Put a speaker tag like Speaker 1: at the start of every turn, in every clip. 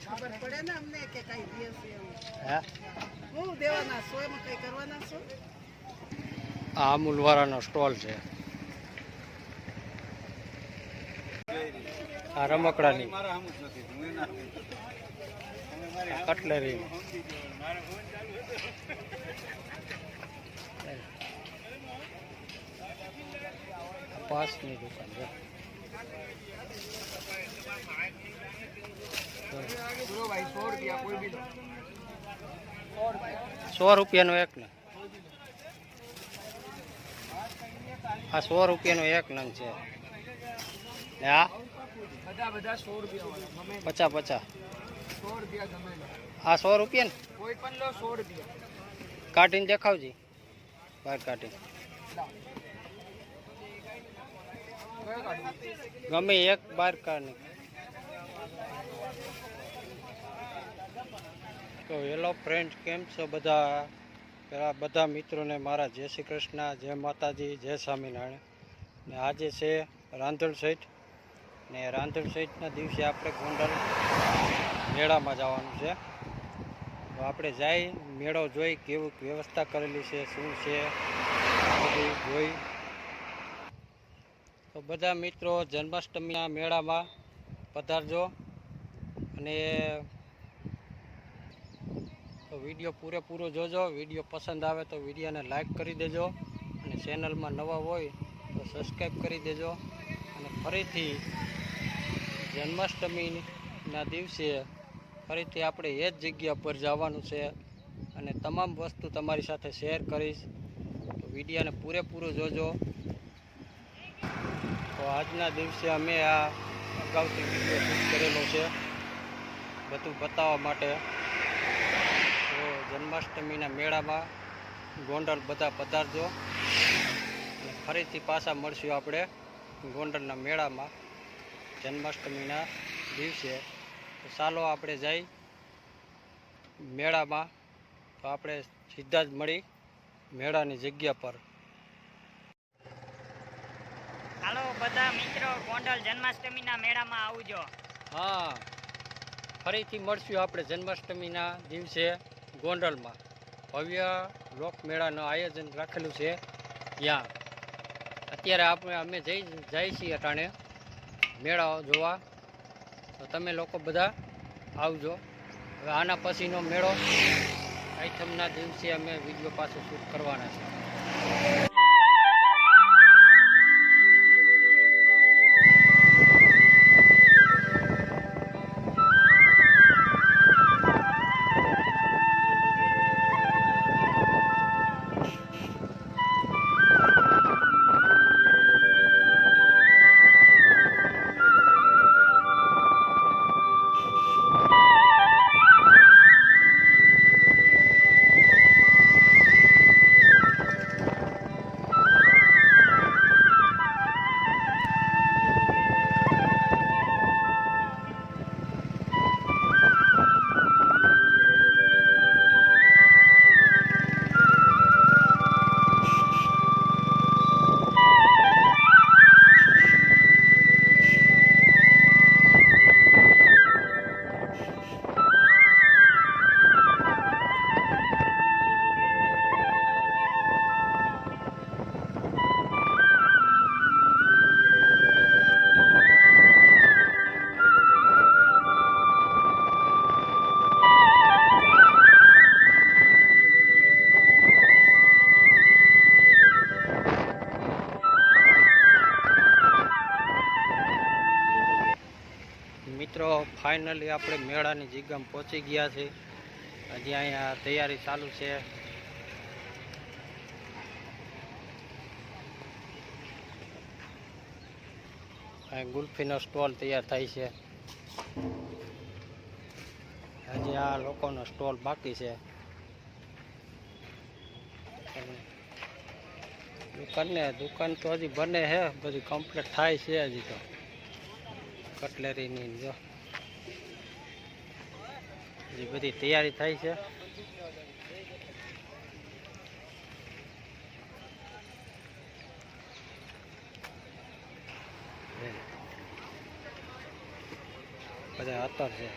Speaker 1: ખબર પડે ને અમને કે કઈ દિવસ હું દેવાના છો એમાં કઈ કરવાના છો?
Speaker 2: આ અમૂલ વાળાનો સ્ટોલ છે. આ રમકડાની કટલેરી પાસની દુકાન છે. 100 રૂપિયાનો એક ને આ 100 રૂપિયાનો એક નંગ છે. આ બધા 100 રૂપિયા 50 આ 100 રૂપિયા ને કોઈ પણ લો 100 રૂપિયા કાઢીને દેખાવજી બહાર કાઢીને ગમે એક બહાર કાઢી. તો હેલો ફ્રેન્ડ, કેમ છો બધા? પેલા બધા મિત્રોને મારા જય શ્રી કૃષ્ણ, જય માતાજી, જય સ્વામિનારાયણ. ને આજે છે રાંધણ સહિત ને રાંધણ સહિતના દિવસે આપણે ગોંડલ મેળામાં જવાનું છે. તો આપણે જઈ મેળો જોઈ કેવું વ્યવસ્થા કરેલી છે, શું છે બધું જોઈ. તો બધા મિત્રો જન્માષ્ટમીના મેળામાં પધારજો અને તો વિડીયો પૂરેપૂરો જોજો. વિડીયો પસંદ આવે તો વિડીયોને લાઈક કરી દેજો અને ચેનલમાં નવા હોય તો સબસ્ક્રાઈબ કરી દેજો. અને ફરીથી જન્માષ્ટમીના દિવસે ફરીથી આપણે એ જ જગ્યા પર જવાનું છે અને તમામ વસ્તુ તમારી સાથે શેર કરીશ. તો વિડીયોને પૂરેપૂરો જોજો. તો આજના દિવસે અમે આ અગાઉથી વિડીયો શૂટ કરેલો છે બધું બતાવવા માટે. તો જન્માષ્ટમીના મેળામાં ગોંડલ બધા પધારજો અને ફરીથી પાછા મળશું આપણે ગોંડલના મેળામાં જન્માષ્ટમીના દિવસે. તો ચાલો આપણે જઈ મેળામાં. તો આપણે સીધા જ મળી મેળાની જગ્યા પર.
Speaker 3: હાલો બધા મિત્રો, ગોંડલ જન્માષ્ટમીના મેળામાં આવજો.
Speaker 2: હા, ફરીથી મળશું આપણે જન્માષ્ટમીના દિવસે ગોંડલમાં. ભવ્ય લોકમેળાનું આયોજન રાખેલું છે ત્યાં. અત્યારે અમે જઈ છીએ અટાણે મેળા જોવા. તો તમે લોકો બધા આવજો. હવે આના પછીનો મેળો આઈથમના દિવસે અમે વિડીયો પાછો શૂટ કરવાના છે. મિત્રો ફાઇનલી આપણે મેળાની જગ્યામાં પહોંચી ગયા છે. હજી અહીંયા તૈયારી ચાલુ છે. અહીં ગુલ્ફીનો સ્ટોલ તૈયાર થાય છે. હજી આ લોકોનો સ્ટોલ બાકી છે. દુકાન તો હજી બને છે, બધી કમ્પ્લીટ થાય છે હજી તો. કટલેરીની જો એ બધી તૈયારી થાય છે. બધા અત્તર છે.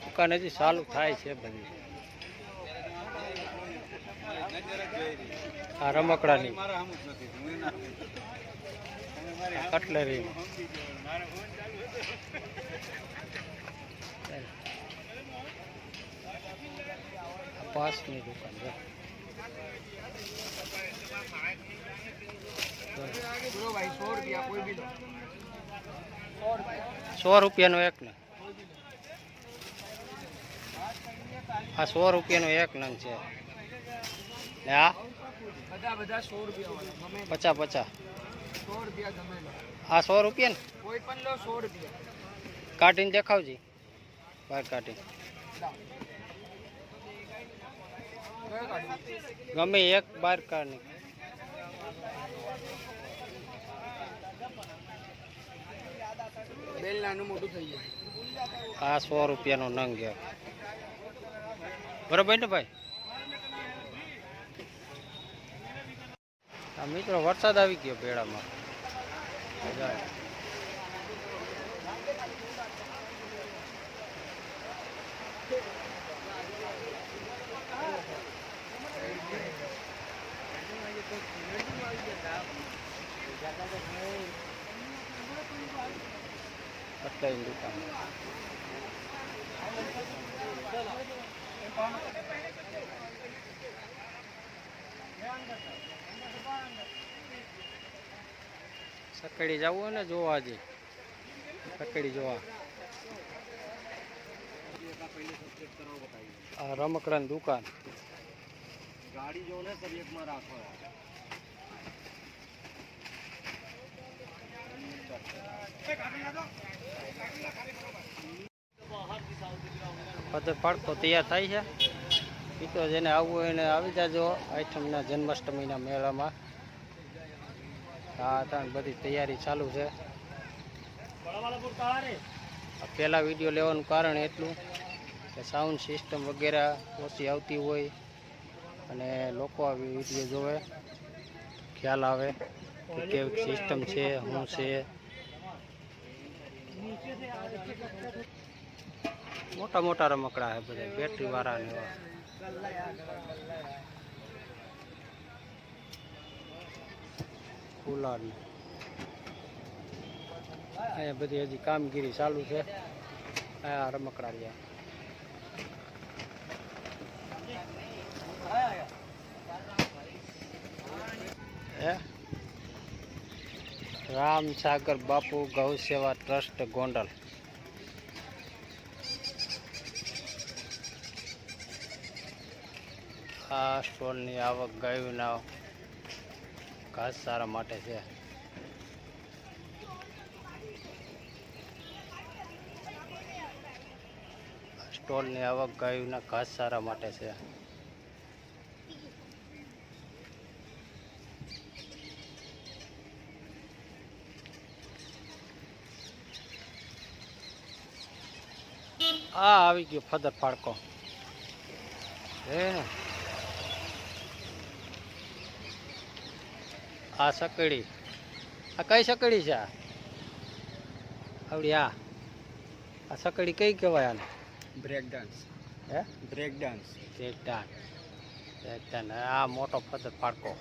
Speaker 2: દુકાન હજી ચાલુ થાય છે બધી. આ રમકડાની કટલેરી પાસની દુકાન છે. 100 રૂપિયાનો એક ને આ 100 રૂપિયાનો એક નંગ છે ને આ
Speaker 1: બધા 100 રૂપિયા
Speaker 2: 50
Speaker 1: 100 રૂપિયા ગમે
Speaker 2: આ 100 રૂપિયા ને
Speaker 1: કોઈ પણ લો 100 રૂપિયા
Speaker 2: કાઢીને દેખાવજી બહાર કાઢીને ગમે એક બહાર કાઢી
Speaker 1: બેલ નાનું મોટું થઈ જાય
Speaker 2: આ 100 રૂપિયાનો નંગ છે બરાબર ને ભાઈ. આ મિત્રો વરસાદ આવી ગયો ભેડામાં. કટલેરી દુકાન સકડી જવું હોય ને જોવા હજી સકડી જોવા. આ રમકડાની દુકાન
Speaker 4: ગાડી જો ને સર એકમાં રાખો
Speaker 2: પદ પડતો તૈયાર થાય છે. મિત્રો જેને આવવું હોય એને આવી જાજો આઠમના જન્માષ્ટમીના મેળામાં. હા ત્યાં બધી તૈયારી ચાલુ છે. પહેલાં વિડીયો લેવાનું કારણ એટલું કે સાઉન્ડ સિસ્ટમ વગેરે ઓછી આવતી હોય અને લોકો આ વિડીયો જોવે ખ્યાલ આવે કે કેવી સિસ્ટમ છે શું છે. મોટા મોટા રમકડા છે બધા બેટરી વાળા ને એવા. કુલર અહીંયા બધી હજી કામગીરી ચાલુ છે. આ રમકડા રહ્યા રામસાગર બાપુ ગૌ સેવા ટ્રસ્ટ ગોંડલ. આ સ્ટોલની આવક ગાયોના ઘાસચારા માટે છે. સ્ટોલની આવક ગાયોના ઘાસચારા માટે છે. આ આવી ગયો ફદર ફાડકો હે ને. આ સકડી આ કઈ સકડી છે આવડી? આ સકડી કઈ કહેવાય આને?
Speaker 4: બ્રેક ડાન્સ
Speaker 2: હે
Speaker 4: બ્રેક ડાન્સ
Speaker 2: બ્રેક ડાન્સ. આ મોટો ફદર ફાડકો.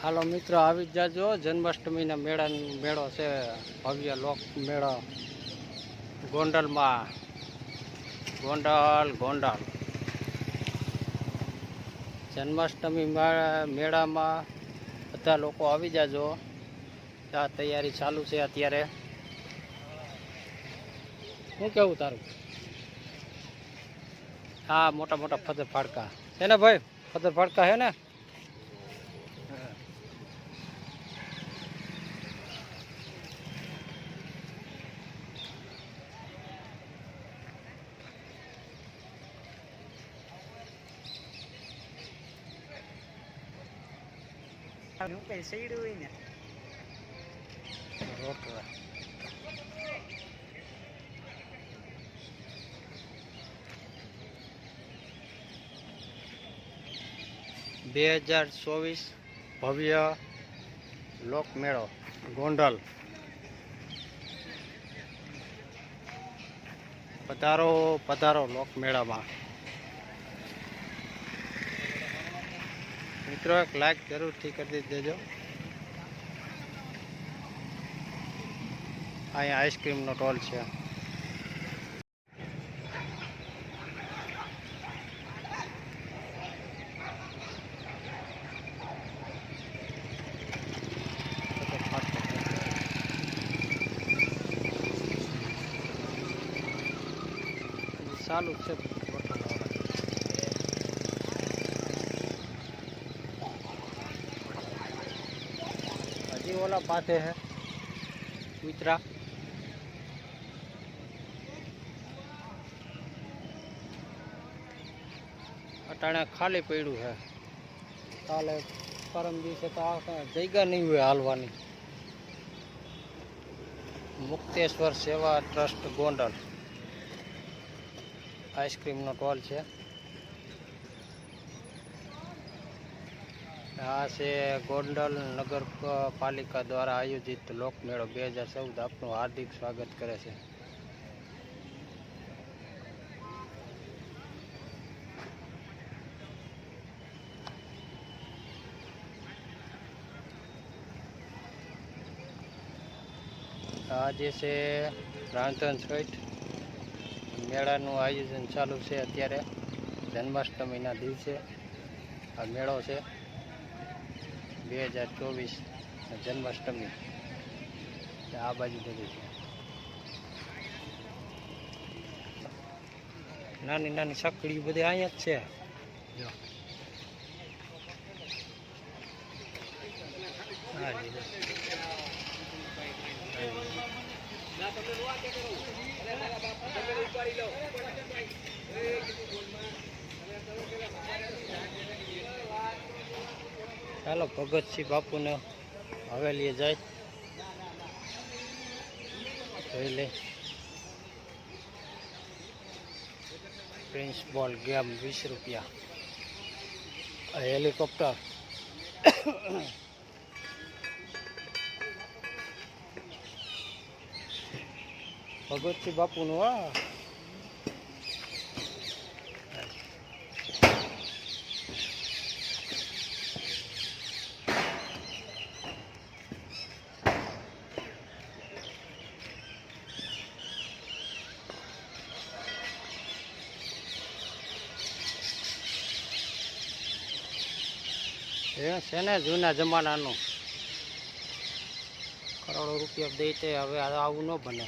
Speaker 2: હાલો મિત્રો આવી જ જાજો. જન્માષ્ટમીના મેળો છે ભવ્ય લોક મેળો ગોંડલમાં. ગોંડલ જન્માષ્ટમી મેળામાં બધા લોકો આવી જાજો. આ તૈયારી ચાલુ છે અત્યારે. શું કેવું તારું? હા મોટા મોટા ફતર ફાડકા છે ને ભાઈ. ખતર ફડકા હે ને
Speaker 3: હું કઈ સઈડું હોય ને
Speaker 2: રોટલા 2024 ભવ્ય લોકમેળો ગોંડલ. પધારો પધારો લોકમેળામાં. મિત્રો એક લાઈક જરૂરથી કરી દેજો. અહીંયા આઈસ્ક્રીમનો ટોલ છે. ચાલુ છે હજી ઓલા પાથે હે કૂતરા. અટાણે ખાલી પડ્યું છે. કાલે પરમ દિવસે તો આ જગ્યા નહીં હોય હાલવાની. મુક્તેશ્વર સેવા ટ્રસ્ટ ગોંડલ આઈસ્ક્રીમનો ટોલ છે. આ છે ગોંડલ નગરપાલિકા દ્વારા આયોજિત લોકમેળો 2014. આપનું હાર્દિક સ્વાગત કરે છે. આ જે છે રાંધણ સ્વીટ મેળાનું આયોજન ચાલુ છે અત્યારે. જન્માષ્ટમીના દિવસે આ મેળો છે 2024 જન્માષ્ટમી. આ બાજુ બધું છે નાની નાની સકડી બધી અહીંયા જ છે. જો હા ચાલો ભગતસિંહ બાપુને હવેલીએ જાય જોઈ લે. પ્રિન્સ બોલ ગેમ 20 રૂપિયા. હેલિકોપ્ટર ભગતસિંહ બાપુનું. હા એ છે ને જૂના જમાનાનું. કરોડો રૂપિયા દઈ તે હવે આવું ન બને.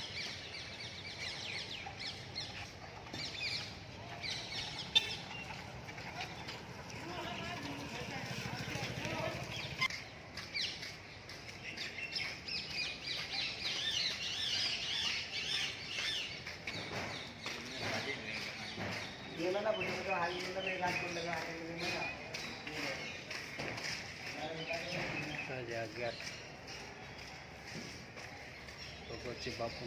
Speaker 2: ભગવતસિંહ બાપુ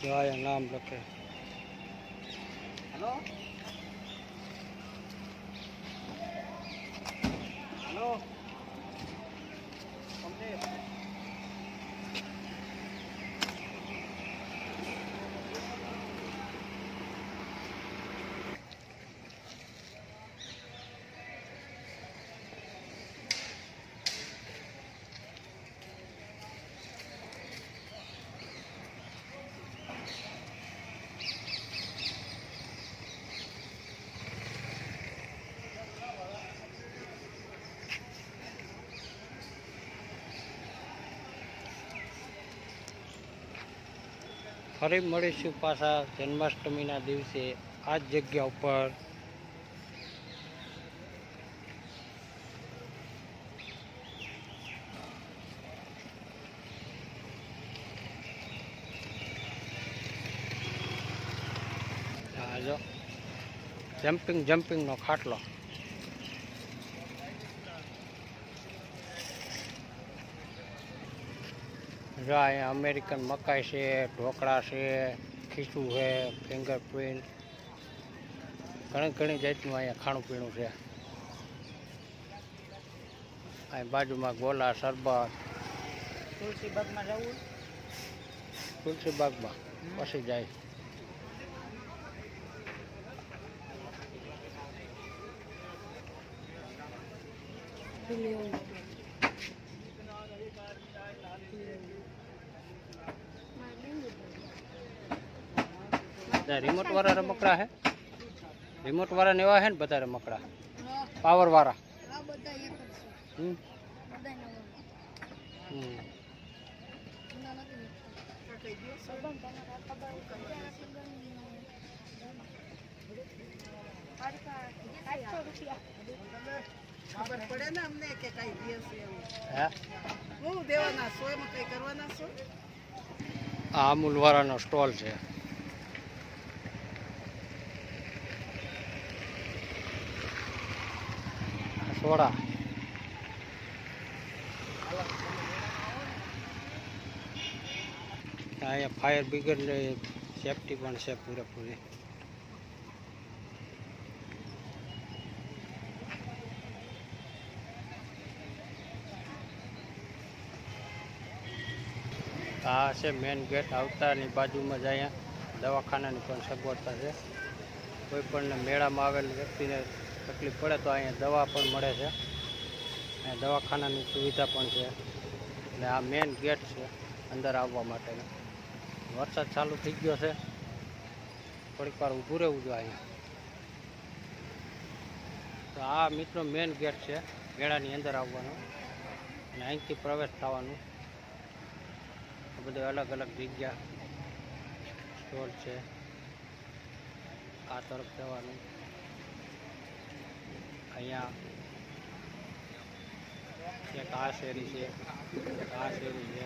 Speaker 2: જો નામ લખે.
Speaker 1: હેલો હેલો
Speaker 2: ફરી મળીશું પાછા જન્માષ્ટમીના દિવસે આ જ જગ્યા ઉપર. હા જો જમ્પિંગનો ખાટલો. જો અહીંયા અમેરિકન મકાઈ છે, ઢોકળા છે, ખીચું છે, ફિંગર પ્રિન્ટ, ઘણી જાતનું અહીંયા ખાણું પીણું છે. અહીં બાજુમાં ગોલા, શરબત.
Speaker 3: તુલસી બાગમાં જવું.
Speaker 2: તુલસી બાગમાં પછી જાય. રિમોટ વાળા રમકડા હે, રિમોટ વાળા ને એવા હે ને બધા રમકડા, પાવર વાળા. હમ હમ
Speaker 1: ખબર પડે ને અમને કે કઈ દિવસ એમ.
Speaker 2: હે
Speaker 1: હું દેવાના છો એમાં કઈ કરવાના છો?
Speaker 2: આ અમૂલ વાળાનો સ્ટોલ છે. સોડા. અહીંયા ફાયર બ્રિગેડ સેફટી પણ છે પૂરેપૂરી. આ છે મેન ગેટ. આવતાની બાજુમાં જ અહીંયા દવાખાનાની પણ સગવડતા છે. કોઈ પણ મેળામાં આવેલ વ્યક્તિને તકલીફ પડે તો અહીંયા દવા પણ મળે છે. અહીંયા દવાખાનાની સુવિધા પણ છે. એટલે આ મેન ગેટ છે અંદર આવવા માટેનો. વરસાદ ચાલુ થઈ ગયો છે, થોડીક વાર ઊભું રહેવું જોઈએ અહીંયા. તો આ મિત્રો મેન ગેટ છે મેળાની અંદર આવવાનો, અને અહીંથી પ્રવેશ થવાનું. બધે અલગ અલગ જગ્યા સ્ટોલ છે. આ તરફ જવાનું. અહીંયા એક આ શેરી છે, એક આ શેરી છે.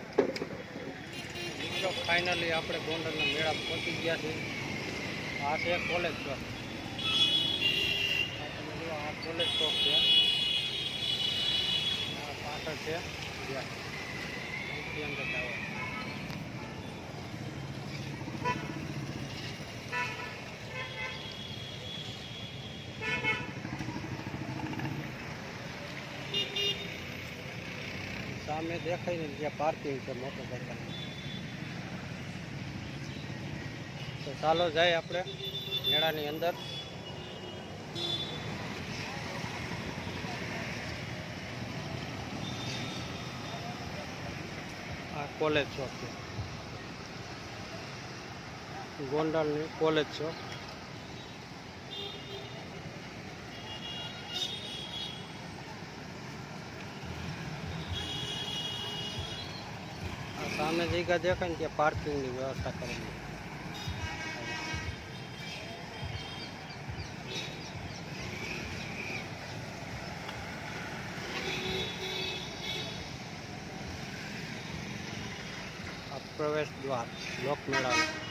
Speaker 2: મિત્રો ફાઇનલી આપણે ગોંડલના મેળા પહોંચી ગયા છીએ. આ છે કોલેજ ચોક. તમે જુઓ આ કોલેજ ચોક છે. આ પાછળ છે અહીંથી અંદર જવાનું. સામે દેખાય ને જ્યાં પાર્કિંગ છે મોટરસાઇકલની. તો ચાલો જાય આપણે મેળાની અંદર. આ કોલેજ ચોક છે, ગોંડલની કોલેજ ચોક. સામે જગ્યા દેખાય ને ત્યાં પાર્કિંગની વ્યવસ્થા કરેલી. આ પ્રવેશ દ્વાર લોકમેળાનું.